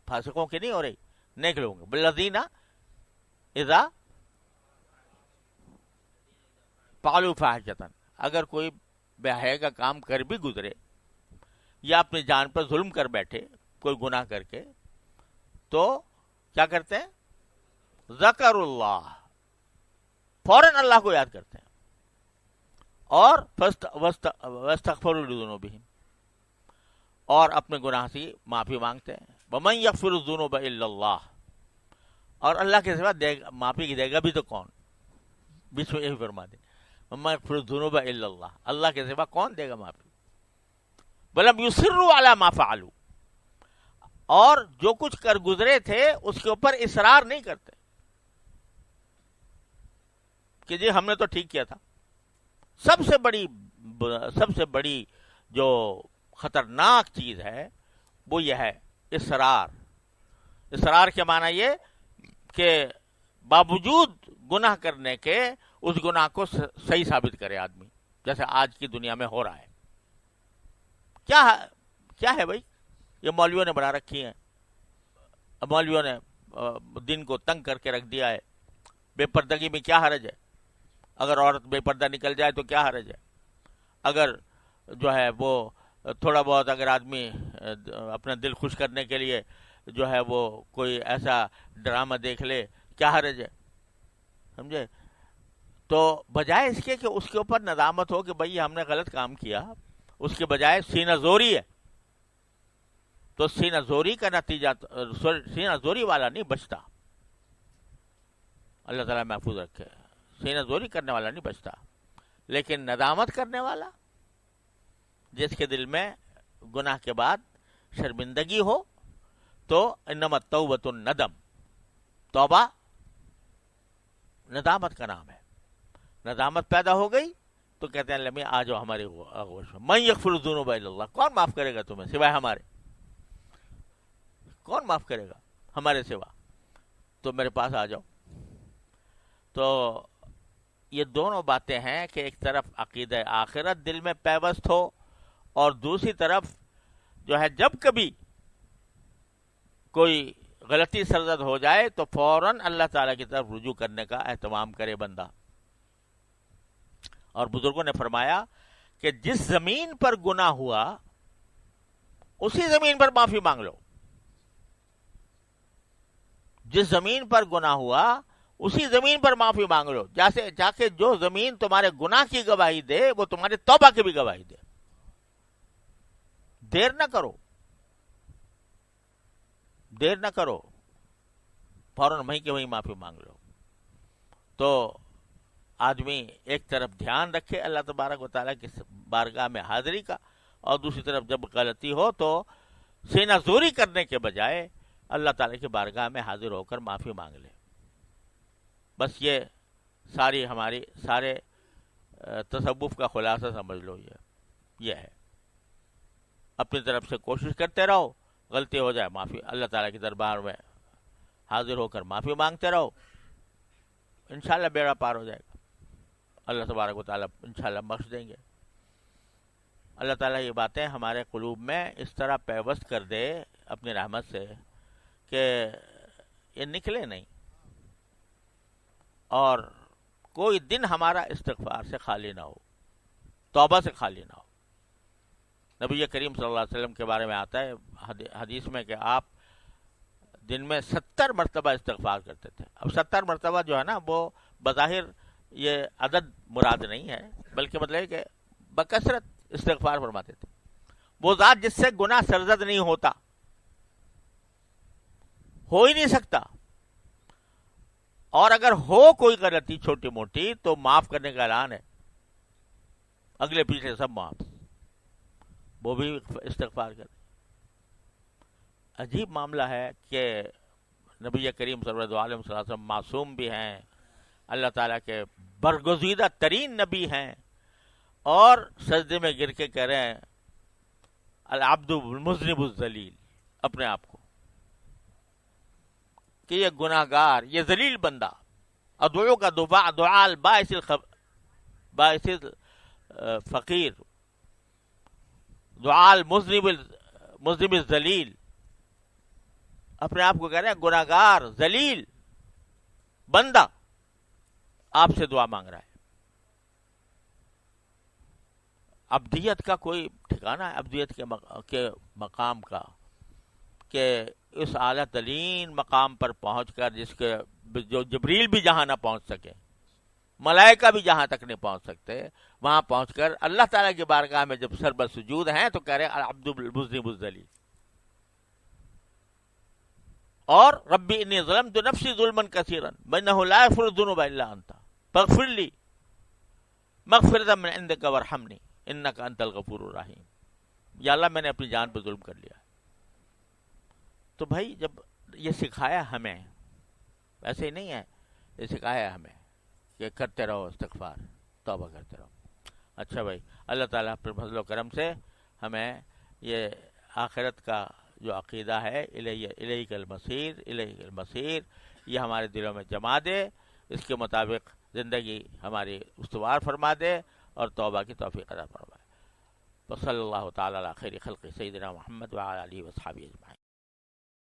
فاسقوں کی نہیں ہو رہی, نیک لوگوں کی. وَالَّذِينَ إِذَا فَعَلُوا فَاحِشَةً, اگر کوئی بے حیائی کا کام کر بھی گزرے یا اپنی جان پر ظلم کر بیٹھے کوئی گناہ کر کے, تو کیا کرتے ہیں؟ ذکر اللہ, فوراً اللہ کو یاد کرتے ہیں, اور واستغفروا لذنوبہم, اور اپنے گناہ سے معافی مانگتے ہیں. ومن یغفر الذنوب الا اللہ, اور اللہ کے سوا معافی دے گا بھی تو کون؟ بیچ میں یہی فرما دیں, ومن یغفر الذنوب الا اللہ, اللہ کے سوا کون دے گا معافی. ولم یصروا علی ما فعلوا, اور جو کچھ کر گزرے تھے اس کے اوپر اصرار نہیں کرتے کہ جی ہم نے تو ٹھیک کیا تھا. سب سے بڑی جو خطرناک چیز ہے وہ یہ ہے اصرار. اصرار کے معنی یہ کہ باوجود گناہ کرنے کے اس گناہ کو صحیح ثابت کرے آدمی, جیسے آج کی دنیا میں ہو رہا ہے. کیا ہے بھائی, یہ مولویوں نے بنا رکھی ہیں, مولویوں نے دن کو تنگ کر کے رکھ دیا ہے. بے پردگی میں کیا حرج ہے؟ اگر عورت بے پردہ نکل جائے تو کیا حرج ہے؟ اگر جو ہے وہ تھوڑا بہت اگر آدمی اپنا دل خوش کرنے کے لیے جو ہے وہ کوئی ایسا ڈرامہ دیکھ لے, کیا حرج ہے؟ سمجھے؟ تو بجائے اس کے کہ اس کے اوپر ندامت ہو کہ بھئی ہم نے غلط کام کیا, اس کے بجائے سینہ زوری ہے. تو سینہ زوری کا نتیجہ, سینہ زوری والا نہیں بچتا, اللہ تعالیٰ محفوظ رکھے. سینہ زوری کرنے والا نہیں بچتا, لیکن ندامت کرنے والا, جس کے دل میں گناہ کے بعد شرمندگی ہو, تو انما التوبۃ الندم, توبہ ندامت کا نام ہے. ندامت پیدا ہو گئی تو کہتے ہیں لمحے آ جاؤ ہمارے آغوش میں. من یغفر الذنوب الا اللہ, کون معاف کرے گا تمہیں سوائے ہمارے؟ کون معاف کرے گا ہمارے سوا؟ تو میرے پاس آ جاؤ. تو یہ دونوں باتیں ہیں کہ ایک طرف عقیدہ آخرت دل میں پیوست ہو, اور دوسری طرف جو ہے جب کبھی کوئی غلطی سرزد ہو جائے تو فوراً اللہ تعالیٰ کی طرف رجوع کرنے کا اہتمام کرے بندہ. اور بزرگوں نے فرمایا کہ جس زمین پر گناہ ہوا اسی زمین پر معافی مانگ لو. جس زمین پر گناہ ہوا اسی زمین پر معافی مانگ لو, جیسے جا کے جو زمین تمہارے گناہ کی گواہی دے وہ تمہارے توبہ کی بھی گواہی دے. دیر نہ کرو, دیر نہ کرو, فوراً وہیں کے وہیں معافی مانگ لو. تو آدمی ایک طرف دھیان رکھے اللہ تبارک و تعالیٰ کی بارگاہ میں حاضری کا, اور دوسری طرف جب غلطی ہو تو سینہ زوری کرنے کے بجائے اللہ تعالیٰ کی بارگاہ میں حاضر ہو کر معافی مانگ لے. بس یہ سارے تصوف کا خلاصہ سمجھ لو. یہ ہے, اپنی طرف سے کوشش کرتے رہو, غلطی ہو جائے معافی, اللہ تعالیٰ کے دربار میں حاضر ہو کر معافی مانگتے رہو, انشاءاللہ بیڑا پار ہو جائے گا. اللہ تبارک و تعالیٰ انشاءاللہ بخش دیں گے. اللہ تعالیٰ یہ باتیں ہمارے قلوب میں اس طرح پیوست کر دے اپنی رحمت سے کہ یہ نکلے نہیں, اور کوئی دن ہمارا استغفار سے خالی نہ ہو, توبہ سے خالی نہ ہو. نبی کریم صلی اللہ علیہ وسلم کے بارے میں آتا ہے حدیث میں کہ آپ دن میں 70 مرتبہ استغفار کرتے تھے. اب 70 مرتبہ جو ہے نا وہ بظاہر یہ عدد مراد نہیں ہے، بلکہ مطلب ہے کہ بکثرت استغفار فرماتے تھے. وہ ذات جس سے گناہ سرزد نہیں ہوتا، ہو ہی نہیں سکتا، اور اگر ہو کوئی غلطی چھوٹی موٹی تو معاف کرنے کا اعلان ہے، اگلے پیچھے سب معاف، وہ بھی استغفار کرے. عجیب معاملہ ہے کہ نبی کریم صلی اللہ علیہ وسلم معصوم بھی ہیں، اللہ تعالیٰ کے برگزیدہ ترین نبی ہیں، اور سجدے میں گر کے کہہ رہے ہیں العبد المذنب الذلیل اپنے آپ کو، کہ یہ گناہ گار، یہ ذلیل بندہ، ادعو کا دعا البائس باعث فقیر، دعا المذنب الذلیل، اپنے آپ کو کہہ رہے ہیں گناہ گار ذلیل بندہ آپ سے دعا مانگ رہا ہے. ابدیت کا کوئی ٹھکانہ ہے؟ ابدیت کے مقام کا، کہ اس اعلیٰ ترین مقام پر پہنچ کر جس کے جو جبریل بھی جہاں نہ پہنچ سکے، ملائکہ بھی جہاں تک نہیں پہنچ سکتے، وہاں پہنچ کر اللہ تعالیٰ کی بارگاہ میں جب سر بسجود ہیں تو کہہ رہے ہیں العبد المذنب الذلیل. اور ربی انی ظلمت نفسی ظلما کثیرا وانہ لا یغفر الذنوب الا انت فاغفر لی مغفرۃ من عندک وارحمنی انک انت الغفور الرحیم. یا اللہ میں نے اپنی جان پہ ظلم کر لیا. تو بھائی جب یہ سکھایا ہمیں، ایسے ہی نہیں ہے، یہ سکھایا ہمیں کہ کرتے رہو استغفار، توبہ کرتے رہو. اچھا بھائی، اللہ تعالیٰ اپنے فضل و کرم سے ہمیں یہ آخرت کا جو عقیدہ ہے الیک المصیر یہ ہمارے دلوں میں جما دے، اس کے مطابق زندگی ہماری استوار فرما دے اور توبہ کی توفیق عطا فرمائے. وصلی اللہ تعالی علی خیر خلق سیدنا محمد وعلی آلہ وصحبہ اجمعین.